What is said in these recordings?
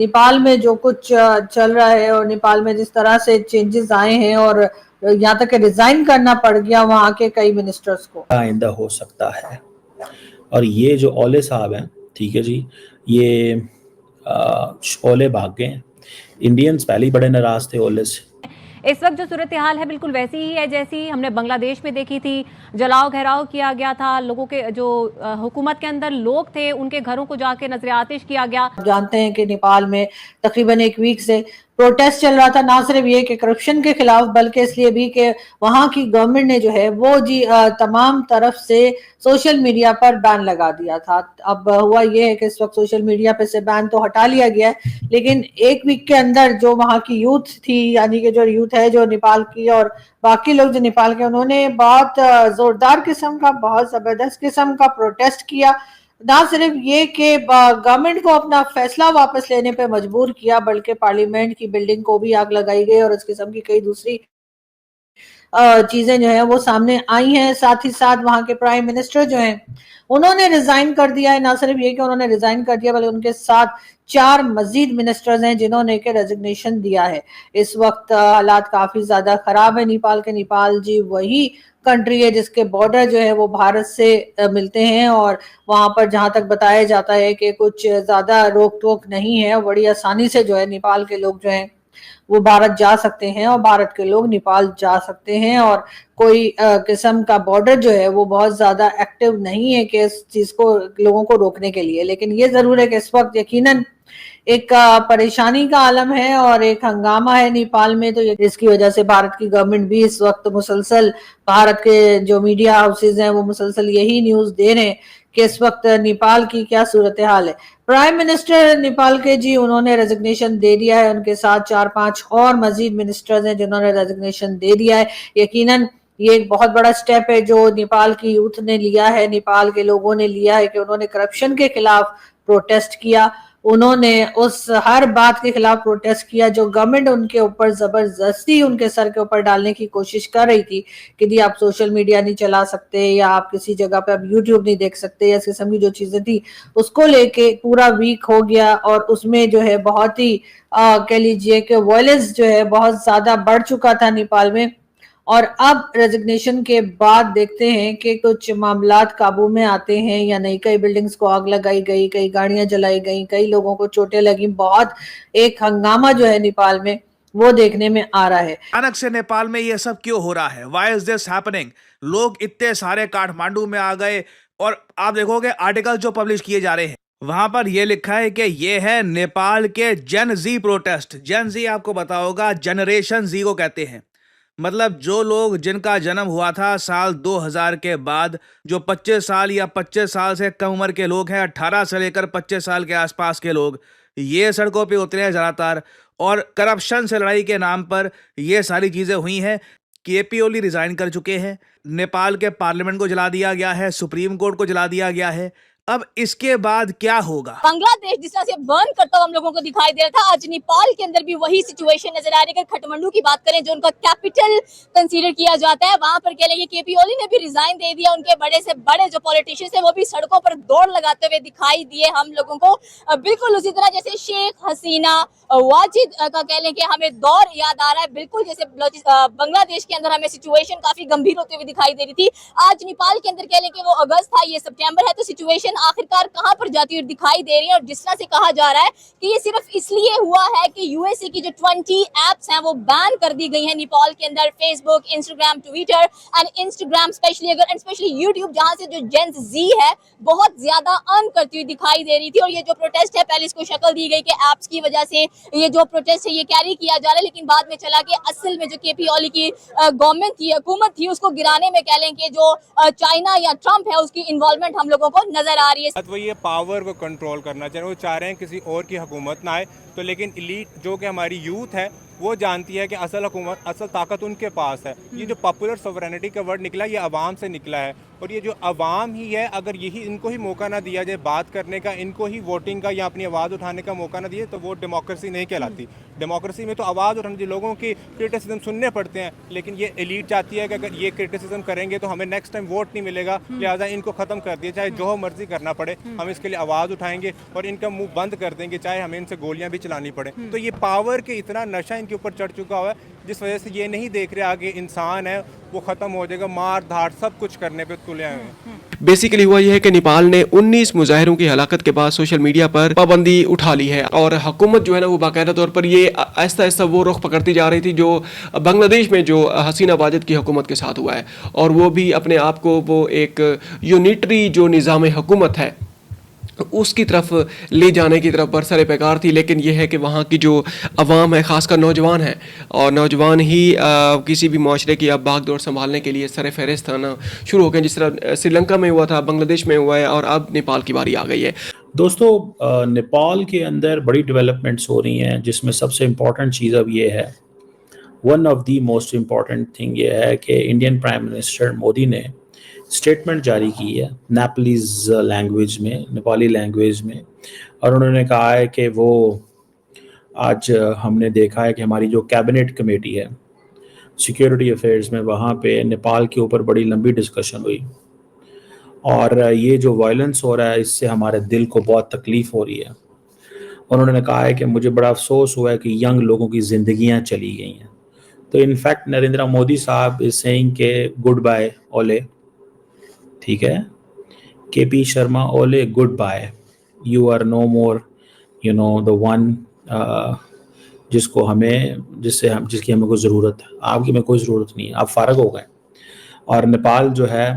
नेपाल में जो कुछ चल रहा है और नेपाल में जिस तरह से चेंजेस आए हैं और यहाँ तक रिजाइन करना पड़ गया वहाँ के कई मिनिस्टर्स को, आइंदा हो सकता है। और ये जो ओले साहब हैं, ठीक है जी, ये ओले भाग गए। इंडियंस पहले ही बड़े नाराज थे ओले से। इस वक्त जो सूरत हाल है बिल्कुल वैसी ही है जैसी हमने बांग्लादेश में देखी थी। जलाओ घेराव किया गया था, लोगों के जो हुकूमत के अंदर लोग थे उनके घरों को जाके नजर आतिश किया गया। जानते हैं कि नेपाल में तकरीबन एक वीक से प्रोटेस्ट चल रहा था, ना सिर्फ ये कि करप्शन के खिलाफ बल्कि इसलिए भी कि वहां की गवर्नमेंट ने जो है वो जी तमाम तरफ से सोशल मीडिया पर बैन लगा दिया था। अब हुआ ये है कि इस वक्त सोशल मीडिया पे से बैन तो हटा लिया गया है, लेकिन एक वीक के अंदर जो वहां की यूथ थी, यानी कि जो यूथ है जो नेपाल की और बाकी लोग जो नेपाल के, उन्होंने बहुत जोरदार किस्म का, बहुत जबरदस्त किस्म का प्रोटेस्ट किया। ना सिर्फ ये कि गवर्नमेंट को अपना फैसला वापस लेने पे मजबूर किया, बल्कि पार्लियामेंट की बिल्डिंग को भी आग लगाई गई और इस किस्म की कई दूसरी चीजें जो है वो सामने आई हैं। साथ ही साथ वहां के प्राइम मिनिस्टर जो हैं उन्होंने रिजाइन कर दिया है। ना सिर्फ ये कि उन्होंने रिजाइन कर दिया, बल्कि उनके साथ 4 मजीद मिनिस्टर्स हैं जिन्होंने के रेजिग्नेशन दिया है। इस वक्त हालात काफी ज्यादा खराब है नेपाल के। नेपाल जी वही कंट्री है जिसके बॉर्डर जो है वो भारत से मिलते हैं और वहां पर जहां तक बताया जाता है कि कुछ ज्यादा रोक टोक नहीं है, बड़ी आसानी से जो है नेपाल के लोग जो हैं वो भारत जा सकते हैं और भारत के लोग नेपाल जा सकते हैं। और कोई किस्म का बॉर्डर जो है वो बहुत ज्यादा एक्टिव नहीं है कि इस चीज को लोगों को रोकने के लिए। लेकिन ये जरूर है कि इस वक्त यकीनन एक परेशानी का आलम है और एक हंगामा है नेपाल में। तो इसकी वजह से भारत की गवर्नमेंट भी इस वक्त मुसलसल, भारत के जो मीडिया हाउसेज हैं वो मुसलसल यही न्यूज दे रहे हैं कि इस वक्त नेपाल की क्या सूरत हाल है। प्राइम मिनिस्टर नेपाल के जी उन्होंने रेजिग्नेशन दे दिया है, उनके साथ 4-5 और मजीद मिनिस्टर्स हैं जिन्होंने रेजिग्नेशन दे दिया है। यकीनन ये एक बहुत बड़ा स्टेप है जो नेपाल की यूथ ने लिया है, नेपाल के लोगों ने लिया है कि उन्होंने करप्शन के खिलाफ प्रोटेस्ट किया, उन्होंने उस हर बात के खिलाफ प्रोटेस्ट किया जो गवर्नमेंट उनके ऊपर जबरदस्ती उनके सर के ऊपर डालने की कोशिश कर रही थी कि दी आप सोशल मीडिया नहीं चला सकते या आप किसी जगह पे आप यूट्यूब नहीं देख सकते या इस किस्म की जो चीजें थी उसको लेके पूरा वीक हो गया। और उसमें जो है बहुत ही कह लीजिए कि वायलेंस जो है बहुत ज्यादा बढ़ चुका था नेपाल में। और अब रेजिग्नेशन के बाद देखते हैं कि कुछ मामलात काबू में आते हैं या नहीं। कई बिल्डिंग्स को आग लगाई गई, कई गाड़ियां जलाई गई, कई लोगों को चोटें लगी, बहुत एक हंगामा जो है नेपाल में वो देखने में आ रहा है। अचानक से नेपाल में ये सब क्यों हो रहा है? Why is this happening? लोग इतने सारे काठमांडू में आ गए और आप देखोगे आर्टिकल जो पब्लिश किए जा रहे हैं वहां पर यह लिखा है कि ये है नेपाल के जेन जी प्रोटेस्ट। जेन जी आपको पता होगा, जनरेशन जी को कहते हैं। मतलब जो लोग जिनका जन्म हुआ था साल 2000 के बाद, जो 25 साल या 25 साल से कम उम्र के लोग हैं, 18 से लेकर 25 साल के आसपास के लोग, ये सड़कों पे उतरे हैं ज़्यादातर। और करप्शन से लड़ाई के नाम पर ये सारी चीज़ें हुई हैं। केपी ओली रिज़ाइन कर चुके हैं, नेपाल के पार्लियामेंट को जला दिया गया है, सुप्रीम कोर्ट को जला दिया गया है। अब इसके बाद क्या होगा? बांग्लादेश जिस तरह से बर्न करता हुआ हम लोगों को दिखाई दे रहा था, आज नेपाल के अंदर भी वही सिचुएशन नजर आ रही है। काठमांडू की बात करें जो उनका कैपिटल कंसीडर किया जाता है, वहां पर कह लेंगे केपी ओली ने भी रिजाइन दे दिया। उनके बड़े से बड़े जो पॉलिटिशियंस है वो भी सड़कों पर दौड़ लगाते हुए दिखाई दिए हम लोगों को। बिल्कुल उसी तरह जैसे शेख हसीना वाजिद का कह लें कि हमें दौर याद आ रहा है। बिल्कुल जैसे बांग्लादेश के अंदर हमें सिचुएशन काफी गंभीर होते हुए दिखाई दे रही थी, आज नेपाल के अंदर कह लें कि वो अगस्त था, ये सितंबर है, तो सिचुएशन आखिरकार कहां पर जाती हुई दिखाई दे रही है। और जिस तरह से कहा जा रहा है कि ये सिर्फ इसलिए हुआ है कि यूएसए की जो 20 एप्स हैं वो बैन कर दी गई हैं नेपाल के अंदर, Facebook, Instagram, Twitter and Instagram specially YouTube, जहां से जो जेन जी है बहुत ज्यादा अर्न करती हुई दिखाई दे रही थी। और ये जो प्रोटेस्ट है पहले इसको शक्ल दी गई कि एप्स की वजह से ये जो प्रोटेस्ट है ये कैरी किया जा रहा है, लेकिन बाद में चला कि असल में जो केपी ओली की गवर्नमेंट थी, हुकूमत थी, उसको गिराने में कह लें कि जो चाइना या ट्रंप है उसकी इन्वॉल्वमेंट हम लोगों को नजर आ रही है। वो ये पावर को कंट्रोल करना चाह रहे हैं, वो चाह रहे हैं किसी और की हुकूमत ना आए। तो लेकिन इलीट जो कि हमारी यूथ है वो जानती है कि असल हुकूमत, असल ताकत उनके पास है। ये जो पॉपुलर सोवरेनिटी का वर्ड निकला, ये अवाम से निकला है, और ये जो अवाम ही है, अगर यही इनको ही मौका ना दिया जाए बात करने का, इनको ही वोटिंग का या अपनी आवाज़ उठाने का मौका ना दिए, तो वो डेमोक्रेसी नहीं कहलाती। डेमोक्रेसी में तो आवाज़ उठाने चाहिए, लोगों की क्रिटिसिज्म सुनने पड़ते हैं, लेकिन ये एलीट चाहती है कि अगर ये क्रिटिसिज्म करेंगे तो हमें नेक्स्ट टाइम वोट नहीं मिलेगा, लिहाजा इनको ख़त्म कर दिया, चाहे जो मर्जी करना पड़े, हम इसके लिए आवाज़ उठाएंगे और इनका मुंह बंद कर देंगे, चाहे हमें इनसे गोलियां भी चलानी पड़े। तो ये पावर के इतना नशा इनके ऊपर चढ़ चुका हुआ है, जिस वजह से ये नहीं देख रहे आगे इंसान है वो ख़त्म हो जाएगा, मार धाड़ सब कुछ करने पे तुले हुए हैं। बेसिकली हुआ यह है कि नेपाल ने 19 मुजाहिरों की हलाकत के बाद सोशल मीडिया पर पाबंदी उठा ली है, और हुकूमत जो है ना वो बाकायदा तौर पर ये आहिस्ता आहिस्ता वो रुख पकड़ती जा रही थी जो बांग्लादेश में जो हसीना वाजिद की हुकूमत के साथ हुआ है, और वो भी अपने आप को वो एक यूनिटरी जो निज़ाम हुकूमत है उसकी तरफ ले जाने की तरफ बरसरे पैकार थी। लेकिन यह है कि वहाँ की जो अवाम है, ख़ासकर नौजवान है, और नौजवान ही किसी भी माशरे की अब भाग दौड़ संभालने के लिए सर फहरिस्त आना शुरू हो गए, जिस तरह श्रीलंका में हुआ था, बांग्लादेश में हुआ है, और अब नेपाल की बारी आ गई है। दोस्तों, नेपाल के अंदर बड़ी डेवलपमेंट्स हो रही हैं, जिसमें सबसे इम्पॉर्टेंट चीज़ अब ये है, one of the most important thing ये है कि इंडियन प्राइम मिनिस्टर मोदी ने स्टेटमेंट जारी की है नेपालीज लैंग्वेज में, नेपाली लैंग्वेज में, और उन्होंने कहा है कि वो आज हमने देखा है कि हमारी जो कैबिनेट कमेटी है सिक्योरिटी अफेयर्स में, वहाँ पे नेपाल के ऊपर बड़ी लंबी डिस्कशन हुई, और ये जो वायलेंस हो रहा है इससे हमारे दिल को बहुत तकलीफ़ हो रही है। उन्होंने कहा है कि मुझे बड़ा अफसोस हुआ है कि यंग लोगों की ज़िंदगियाँ चली गई हैं। तो इनफैक्ट नरेंद्र मोदी साहब इज सेइंग के गुड बाय ओले, ठीक है, KP Sharma Oli good bye, you are no more you know the one जिसकी हमें कोई ज़रूरत है, आपकी में कोई ज़रूरत नहीं है, आप फारग हो गए। और नेपाल जो है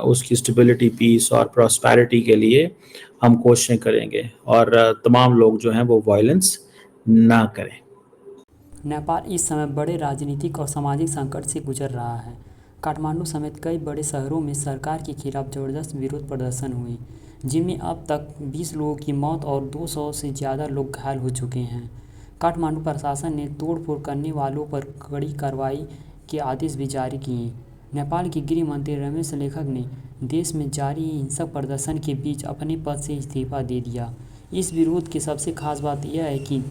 उसकी स्टेबिलिटी, पीस और प्रॉस्पेरिटी के लिए हम कोशिशें करेंगे, और तमाम लोग जो हैं वो वायलेंस ना करें। नेपाल इस समय बड़े राजनीतिक और सामाजिक संकट से गुजर रहा है। काठमांडू समेत कई बड़े शहरों में सरकार के खिलाफ ज़बरदस्त विरोध प्रदर्शन हुए, जिनमें अब तक 20 लोगों की मौत और 200 से ज़्यादा लोग घायल हो चुके हैं। काठमांडू प्रशासन ने तोड़फोड़ करने वालों पर कड़ी कार्रवाई के आदेश भी जारी किए। नेपाल के गृह मंत्री रमेश लेखक ने देश में जारी हिंसक प्रदर्शन के बीच अपने पद से इस्तीफा दे दिया। इस विरोध की सबसे खास बात यह है कि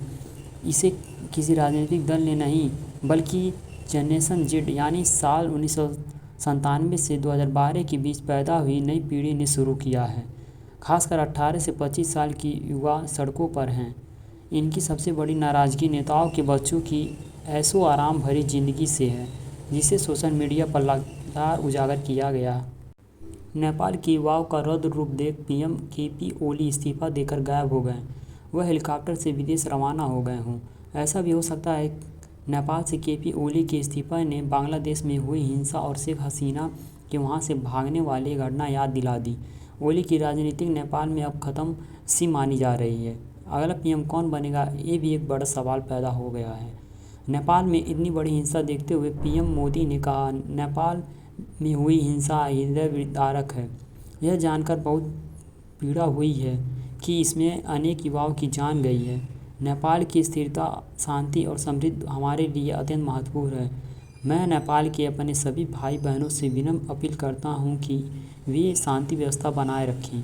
इसे किसी राजनीतिक दल ने नहीं, बल्कि जनरेशन जेड यानी साल 1997 से 2012 के बीच पैदा हुई नई पीढ़ी ने शुरू किया है। खासकर 18 से 25 साल की युवा सड़कों पर हैं। इनकी सबसे बड़ी नाराज़गी नेताओं के बच्चों की ऐशो आराम भरी ज़िंदगी से है, जिसे सोशल मीडिया पर लगातार उजागर किया गया। नेपाल के युवाओं का रौद्र रूप देख पीएम केपी ओली इस्तीफा देकर गायब हो गए। वह हेलीकॉप्टर से विदेश रवाना हो गए हों। ऐसा भी हो सकता है नेपाल से केपी ओली के इस्तीफा ने बांग्लादेश में हुई हिंसा और शेख हसीना के वहां से भागने वाली घटना याद दिला दी। ओली की राजनीतिक नेपाल में अब ख़त्म सी मानी जा रही है। अगला पीएम कौन बनेगा, ये भी एक बड़ा सवाल पैदा हो गया है। नेपाल में इतनी बड़ी हिंसा देखते हुए पीएम मोदी ने कहा, नेपाल में हुई हिंसा हृदय विदारक है। यह जानकर बहुत पीड़ा हुई है कि इसमें अनेक युवाओं की जान गई है। नेपाल की स्थिरता, शांति और समृद्धि हमारे लिए अत्यंत महत्वपूर्ण है। मैं नेपाल के अपने सभी भाई बहनों से विनम्र अपील करता हूं कि वे शांति व्यवस्था बनाए रखें।